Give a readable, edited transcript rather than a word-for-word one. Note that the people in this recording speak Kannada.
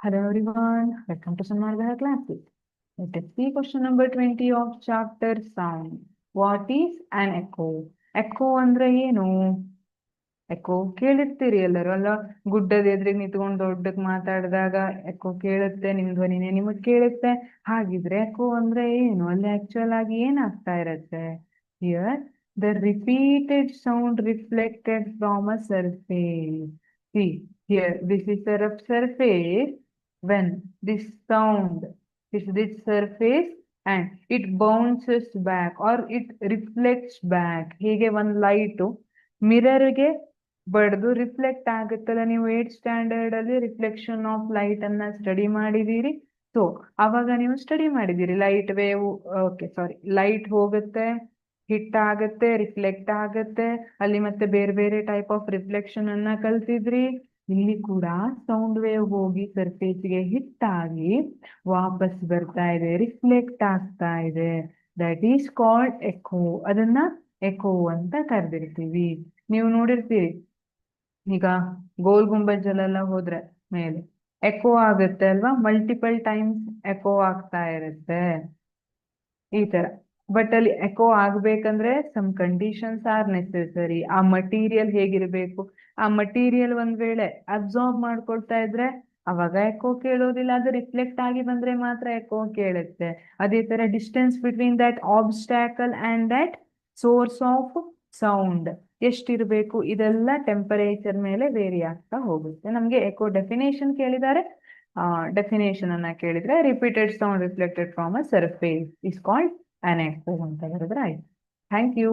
Hello everyone, welcome to Sanmarga classes. Let us see question number 20 of chapter sound. What is an echo? Echo ಅಂದ್ರೆ ಏನು? ಎಕೋ ಕೇಳಿರ್ತೀರಿ ಎಲ್ಲರೂ ಅಲ್ಲ, ಗುಡ್ಡದ ಎದುರಿಗೆ ನಿಂತ್ಕೊಂಡು ದೊಡ್ಡಕ್ ಮಾತಾಡಿದಾಗ ಎಕೋ ಕೇಳುತ್ತೆ, ನಿಮ್ ಧ್ವನಿನೇ ನಿಮಗ್ ಕೇಳುತ್ತೆ. ಹಾಗಿದ್ರೆ ಎಕೋ ಅಂದ್ರೆ ಏನು? ಅಲ್ಲಿ ಆಕ್ಚುಯಲ್ ಆಗಿ ಏನಾಗ್ತಾ ಇರತ್ತೆ? Here the repeated sound reflected from a surface. See here this is the rough surface. when this sound this surface and it bounces back or it reflects back. ಹೀಗೆ ಒಂದು ಲೈಟು ಮಿರರ್ಗೆ ಬಡ್ದು ರಿಫ್ಲೆಕ್ಟ್ ಆಗುತ್ತಲ್ಲ. ನೀವು 8th ಸ್ಟ್ಯಾಂಡರ್ಡ್ ಅಲ್ಲಿ ರಿಫ್ಲೆಕ್ಷನ್ ಆಫ್ ಲೈಟ್ ಅನ್ನ ಸ್ಟಡಿ ಮಾಡಿದೀರಿ. ಸೊ ಅವಾಗ ನೀವು ಸ್ಟಡಿ ಮಾಡಿದೀರಿ light wave. Okay sorry, light ಹೋಗುತ್ತೆ, ಹಿಟ್ ಆಗುತ್ತೆ, ರಿಫ್ಲೆಕ್ಟ್ ಆಗುತ್ತೆ, ಅಲ್ಲಿ ಮತ್ತೆ ಬೇರೆ ಬೇರೆ ಟೈಪ್ ಆಫ್ ರಿಫ್ಲೆಕ್ಷನ್ ಅನ್ನ ಕಲ್ತಿದ್ರಿ. ಇಲ್ಲಿ ಕೂಡ ಸೌಂಡ್ ವೇವ್ ಹೋಗಿ ಸರ್ಫೇಸ್ಗೆ ಹಿಟ್ ಆಗಿ ವಾಪಸ್ ಬರ್ತಾ ಇದೆ, ರಿಫ್ಲೆಕ್ಟ್ ಆಗ್ತಾ ಇದೆ. That is called echo. ಅದನ್ನ ಎಕೋ ಅಂತ ಕರೆದಿರ್ತೀವಿ. ನೀವು ನೋಡಿರ್ತೀರಿ, ಈಗ ಗೋಲ್ ಗುಂಬಜಲ್ಲೆಲ್ಲ ಹೋದ್ರೆ ಮೇಲೆ ಎಕೋ ಆಗುತ್ತೆ ಅಲ್ವಾ, ಮಲ್ಟಿಪಲ್ ಟೈಮ್ಸ್ ಎಕೋ ಆಗ್ತಾ ಇರುತ್ತೆ ಈ ತರ. ಬಟ್ ಅಲ್ಲಿ ಎಕೋ ಆಗ್ಬೇಕಂದ್ರೆ ಸಮ್ ಕಂಡೀಷನ್ಸ್ ಆರ್ ನೆಸೆಸರಿ. ಆ ಮಟೀರಿಯಲ್ ಹೇಗಿರ್ಬೇಕು, ಆ ಮಟೀರಿಯಲ್ ಒಂದ್ ವೇಳೆ ಅಬ್ಸಾರ್ಬ್ ಮಾಡ್ಕೊಳ್ತಾ ಇದ್ರೆ ಅವಾಗ ಎಕೋ ಕೇಳೋದಿಲ್ಲ. ಅದು ರಿಫ್ಲೆಕ್ಟ್ ಆಗಿ ಬಂದ್ರೆ ಮಾತ್ರ ಎಕೋ ಕೇಳುತ್ತೆ. ಅದೇ ತರ distance between that obstacle and that source of sound ಎಷ್ಟಿರ್ಬೇಕು, ಇದೆಲ್ಲ ಟೆಂಪರೇಚರ್ ಮೇಲೆ ವೇರಿ ಆಗ್ತಾ ಹೋಗುತ್ತೆ. ನಮ್ಗೆ ಎಕೋ ಡೆಫಿನೇಷನ್ ಕೇಳಿದ್ದಾರೆ. ಡೆಫಿನೇಷನ್ ಅನ್ನ ಕೇಳಿದ್ರೆ repeated sound reflected from a surface is called an echo ಅಂತ ಬರೆದ್ರೆ ಆಯ್ತು. Thank you.